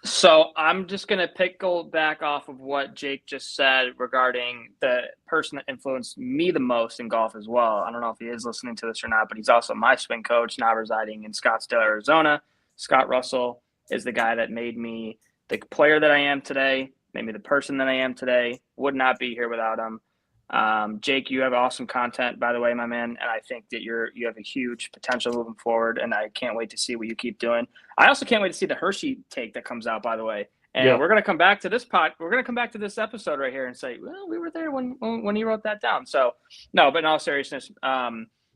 So I'm just going to go back off of what Jake just said regarding the person that influenced me the most in golf as well. I don't know if he is listening to this or not, but he's also my swing coach, now residing in Scottsdale, Arizona. Scott Russell is the guy that made me the player that I am today, made me the person that I am today. Would not be here without him. Jake, you have awesome content, by the way, my man, and I think that you have a huge potential moving forward, and I can't wait to see what you keep doing. I also can't wait to see the Hershey take that comes out, by the way. And we're going to come back to this We're going to come back to this episode right here and say, well, we were there when you wrote that down. So, no, but in all seriousness,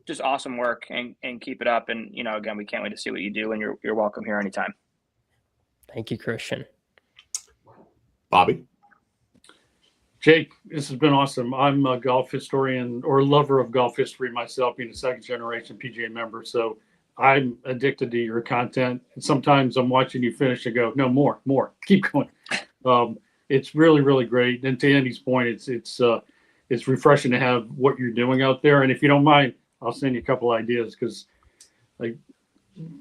just awesome work and keep it up. And, again, we can't wait to see what you do, and you're welcome here anytime. Thank you, Christian. Bobby. Jake, this has been awesome. I'm a golf historian or lover of golf history myself, being a second generation PGA member. So I'm addicted to your content. And sometimes I'm watching you finish and go, no, more, keep going. It's really, really great. And to Andy's point, it's refreshing to have what you're doing out there. And if you don't mind, I'll send you a couple ideas because I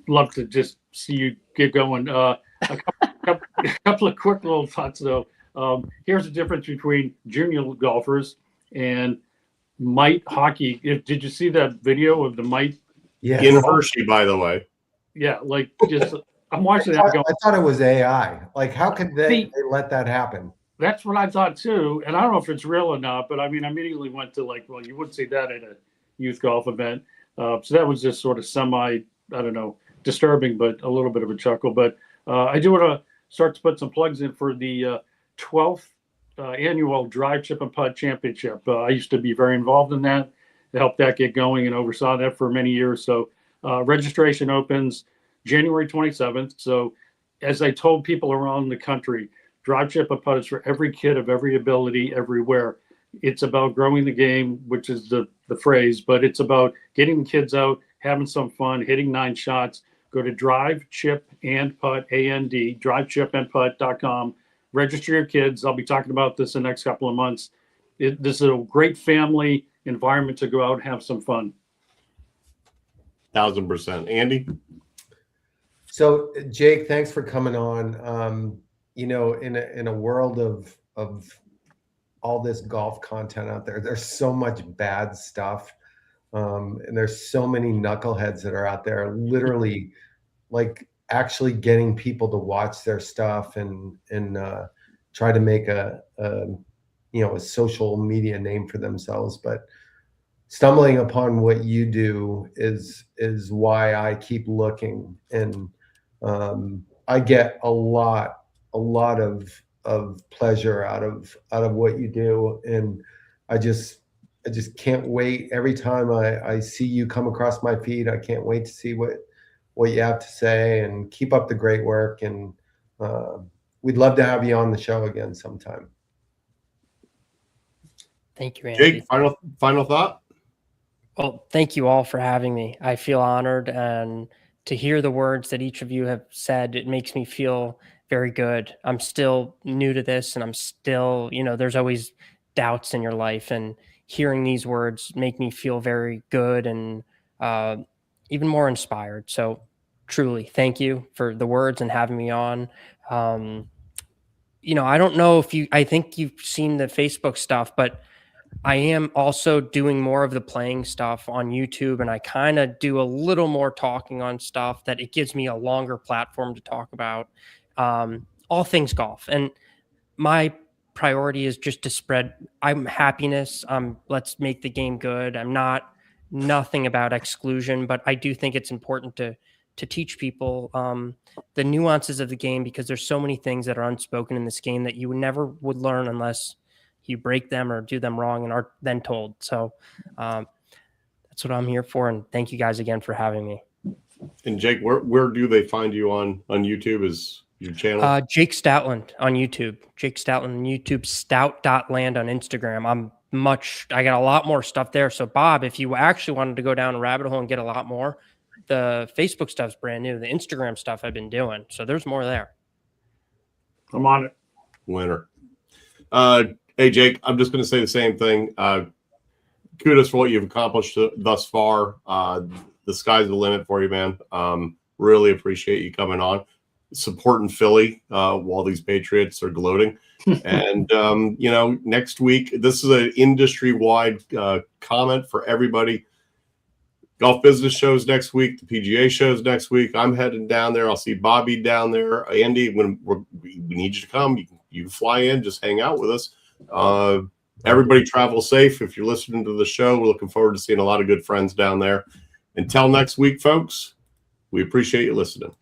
love to just see you get going. A couple of quick little thoughts though. Here's the difference between junior golfers and mite hockey. Did you see that video of the mite? Yeah. In Hershey, by the way. Yeah, I'm watching that going. I thought it was AI. Like, how could they let that happen? That's what I thought too. And I don't know if it's real or not, but I mean, I immediately went to well, you wouldn't see that at a youth golf event. So that was just sort of disturbing, but a little bit of a chuckle. But I do want to start to put some plugs in for the 12th annual Drive, Chip, and Putt Championship. I used to be very involved in that, to help that get going, and oversaw that for many years. So registration opens January 27th. So as I told people around the country, Drive, Chip, and Putt is for every kid of every ability everywhere. It's about growing the game, which is the phrase, but it's about getting the kids out, having some fun, hitting 9 shots. Go to Drive, Chip, and Putt, A-N-D, drivechipandputt.com. Register your kids. I'll be talking about this in the next couple of months. This is a great family environment to go out and have some fun. 1000%. Andy? So, Jake, thanks for coming on. In a world of all this golf content out there, there's so much bad stuff. And there's so many knuckleheads that are out there literally actually getting people to watch their stuff and try to make a social media name for themselves. But stumbling upon what you do is why I keep looking, and I get a lot of pleasure out of what you do, and I just can't wait. Every time I see you come across my feed, I can't wait to see what you have to say, and keep up the great work. And we'd love to have you on the show again sometime. Thank you, Andy. Jake, final thought? Well, thank you all for having me. I feel honored, and to hear the words that each of you have said, it makes me feel very good. I'm still new to this, and I'm still, there's always doubts in your life, and hearing these words make me feel very good and even more inspired. So truly, thank you for the words and having me on. I don't know if I think you've seen the Facebook stuff, but I am also doing more of the playing stuff on YouTube, and I kind of do a little more talking on stuff that it gives me a longer platform to talk about all things golf. And my priority is just to spread happiness. Let's make the game good. I'm nothing about exclusion, but I do think it's important to teach people the nuances of the game, because there's so many things that are unspoken in this game that you never would learn unless you break them or do them wrong and are then told. So that's what I'm here for. And thank you guys again for having me. And Jake, where do they find you on YouTube? Is your channel? Jake Stoutland on YouTube. Jake Stoutland on YouTube. Stout.land on Instagram. I got a lot more stuff there. So Bob, if you actually wanted to go down a rabbit hole and get a lot more, the Facebook stuff's brand new. The Instagram stuff I've been doing. So there's more there. I'm on it. Winner. Hey, Jake, I'm just going to say the same thing. Kudos for what you've accomplished thus far. The sky's the limit for you, man. Really appreciate you coming on, supporting Philly while these Patriots are gloating. And, next week, this is an industry-wide comment for everybody. Golf business shows next week. The PGA shows next week. I'm heading down there. I'll see Bobby down there. Andy, when we need you to come, you can fly in, just hang out with us. Everybody travel safe. If you're listening to the show, we're looking forward to seeing a lot of good friends down there. Until next week, folks, we appreciate you listening.